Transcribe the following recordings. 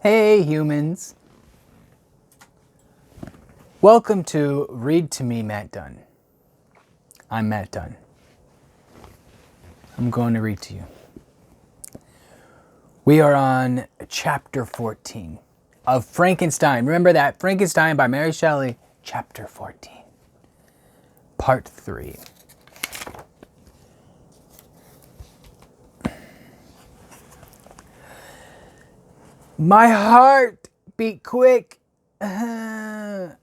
Hey humans! Welcome to Read to Me, Matt Dunn. I'm Matt Dunn. I'm going to read to you. We are on chapter 14 of Frankenstein. Remember that? Frankenstein by Mary Shelley, chapter 14, part 3. My heart beat quick. This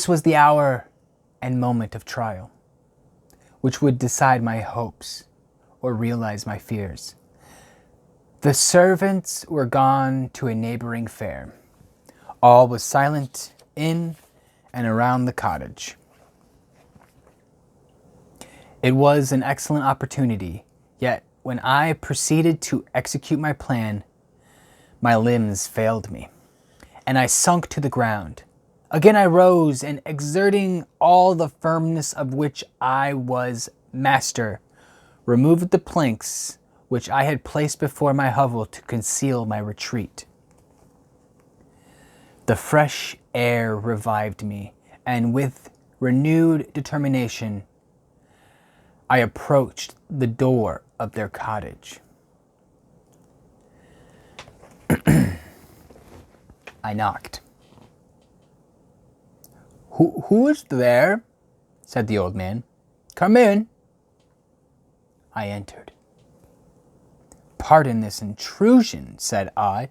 was the hour and moment of trial, which would decide my hopes or realize my fears. The servants were gone to a neighboring fair. All was silent in and around the cottage. It was an excellent opportunity, yet when I proceeded to execute my plan, my limbs failed me, and I sunk to the ground. Again I rose, and exerting all the firmness of which I was master, removed the planks which I had placed before my hovel to conceal my retreat. The fresh air revived me, and with renewed determination, I approached the door of their cottage. I knocked. Who is there? Said the old man. Come in. I entered. Pardon this intrusion, said I.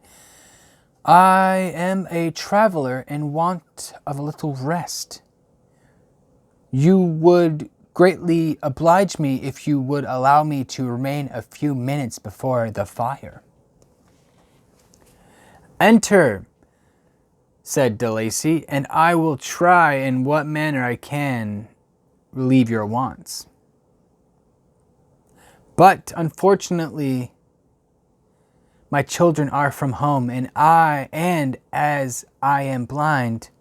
I am a traveler in want of a little rest. You would greatly oblige me if you would allow me to remain a few minutes before the fire. Enter, said De Lacy, and I will try in what manner I can relieve your wants. But unfortunately, my children are from home, and as I am blind,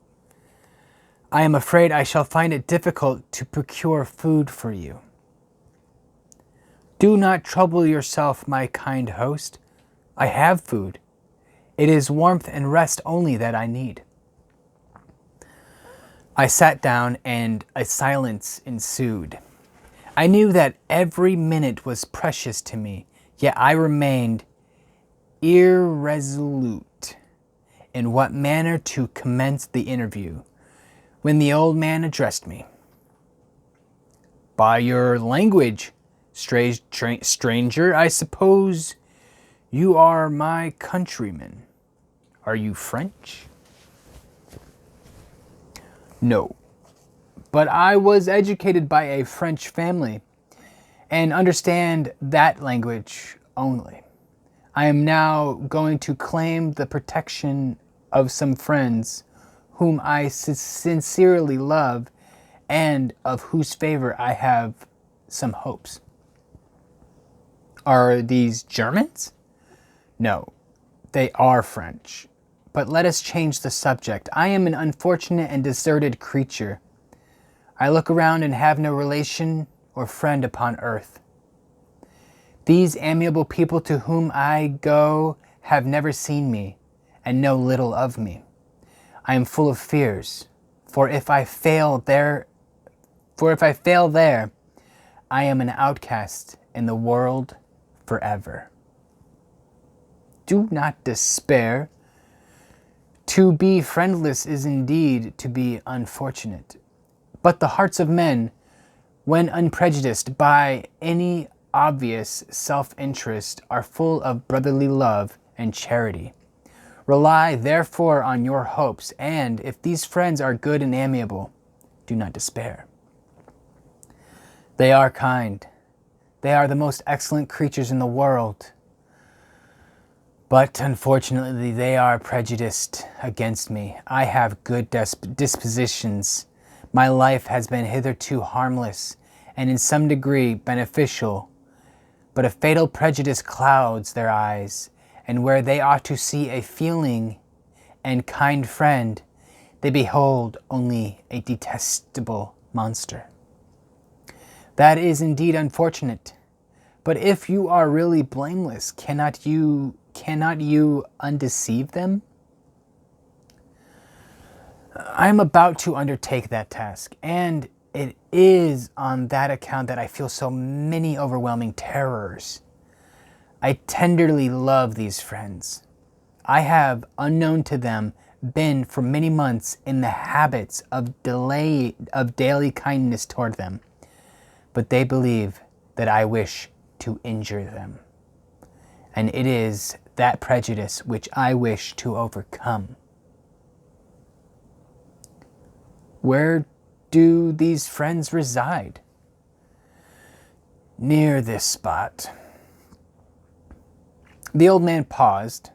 I am afraid I shall find it difficult to procure food for you. Do not trouble yourself, my kind host. I have food. It is warmth and rest only that I need. I sat down, and a silence ensued. I knew that every minute was precious to me, yet I remained irresolute in what manner to commence the interview, when the old man addressed me. By your language, stranger, I suppose you are my countryman. Are you French? No, but I was educated by a French family and understand that language only. I am now going to claim the protection of some friends whom I sincerely love and of whose favor I have some hopes. Are these Germans? No, they are French. But let us change the subject. I am an unfortunate and deserted creature. I look around and have no relation or friend upon earth. These amiable people to whom I go have never seen me and know little of me. I am full of fears, for if I fail there, I am an outcast in the world forever. Do not despair. To be friendless is indeed to be unfortunate. But the hearts of men, when unprejudiced by any obvious self-interest, are full of brotherly love and charity. Rely therefore on your hopes, and if these friends are good and amiable, do not despair. They are kind. They are the most excellent creatures in the world. But unfortunately, they are prejudiced against me. I have good dispositions. My life has been hitherto harmless and in some degree beneficial, but a fatal prejudice clouds their eyes, and where they ought to see a feeling and kind friend, they behold only a detestable monster. That is indeed unfortunate. But if you are really blameless, cannot you undeceive them? I am about to undertake that task, and it is on that account that I feel so many overwhelming terrors. I tenderly love these friends. I have, unknown to them, been for many months in the habits of daily kindness toward them, but they believe that I wish to injure them. And it is that prejudice which I wish to overcome. Where do these friends reside? Near this spot. The old man paused,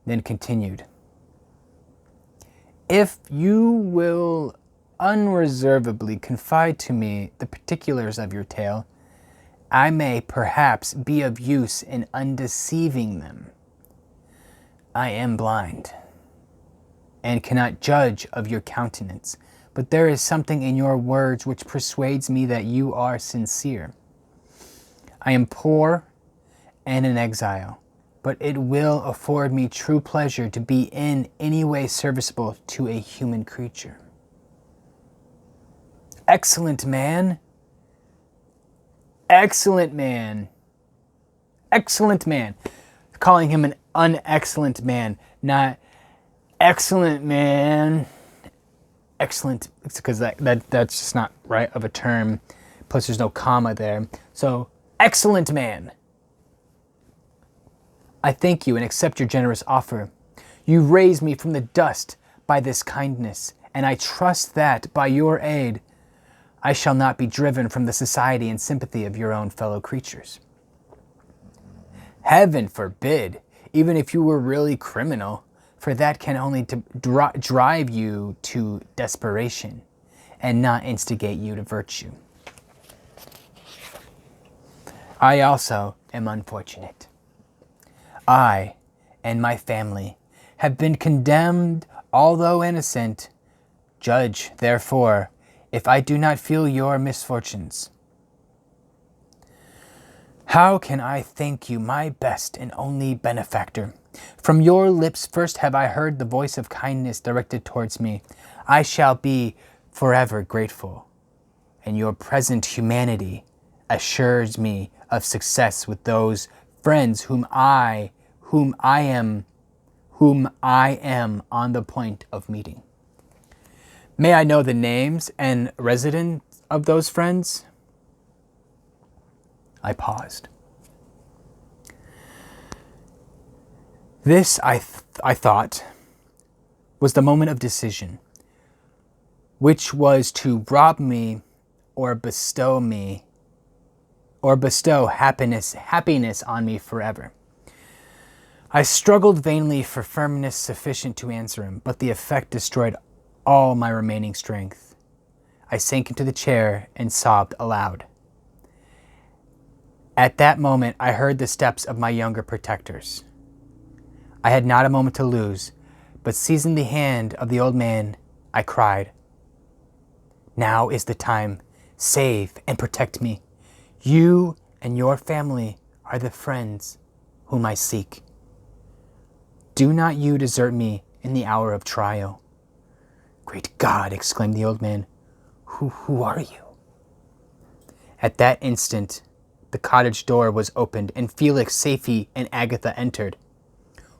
then continued. If you will unreservedly confide to me the particulars of your tale, I may perhaps be of use in undeceiving them. I am blind and cannot judge of your countenance, but there is something in your words which persuades me that you are sincere. I am poor and an exile, but it will afford me true pleasure to be in any way serviceable to a human creature. Excellent man. Excellent man. Excellent man. Calling him an unexcellent man, not excellent man. Excellent, because that's just not right of a term. Plus there's no comma there. So, excellent man. I thank you and accept your generous offer. You raise me from the dust by this kindness, and I trust that, by your aid, I shall not be driven from the society and sympathy of your own fellow creatures. Heaven forbid, even if you were really criminal, for that can only drive you to desperation and not instigate you to virtue. I also am unfortunate. I and my family have been condemned, although innocent. Judge, therefore, if I do not feel your misfortunes. How can I thank you, my best and only benefactor? From your lips first have I heard the voice of kindness directed towards me. I shall be forever grateful, and your present humanity assures me of success with those friends whom I am on the point of meeting. May I know the names and residence of those friends? I paused. This, I thought, was the moment of decision, which was to rob me or bestow happiness on me forever. I struggled vainly for firmness sufficient to answer him, but the effect destroyed all my remaining strength. I sank into the chair and sobbed aloud. At that moment, I heard the steps of my younger protectors. I had not a moment to lose, but seizing the hand of the old man, I cried, "Now is the time. Save and protect me. You and your family are the friends whom I seek. Do not you desert me in the hour of trial." "Great God," exclaimed the old man, who are you?" At that instant, the cottage door was opened, and Felix, Safie, and Agatha entered.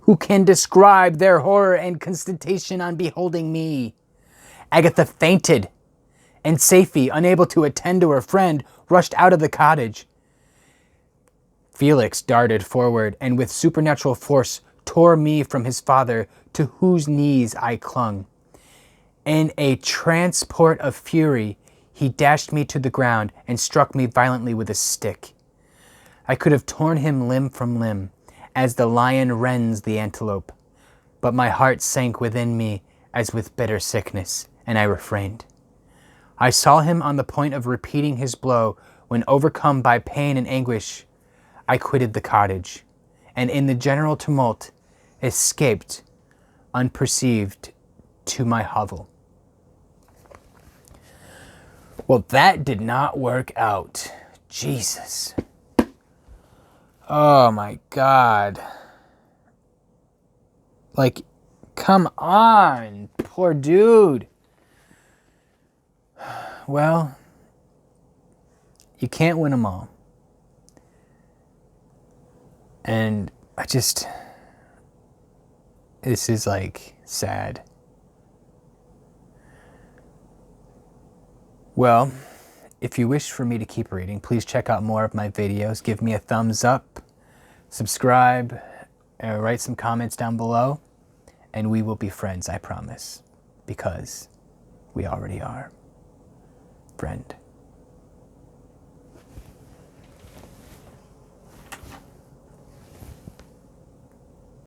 Who can describe their horror and consternation on beholding me? Agatha fainted, and Safie, unable to attend to her friend, rushed out of the cottage. Felix darted forward, and with supernatural force tore me from his father, to whose knees I clung. In a transport of fury, he dashed me to the ground and struck me violently with a stick. I could have torn him limb from limb, as the lion rends the antelope, but my heart sank within me as with bitter sickness, and I refrained. I saw him on the point of repeating his blow, when, overcome by pain and anguish, I quitted the cottage, and in the general tumult, escaped unperceived to my hovel. Well, that did not work out. Jesus. Oh my God. Like, come on, poor dude. Well, you can't win them all. And this is like sad. Well, if you wish for me to keep reading, please check out more of my videos. Give me a thumbs up, subscribe, write some comments down below, and we will be friends, I promise. Because we already are. Friend.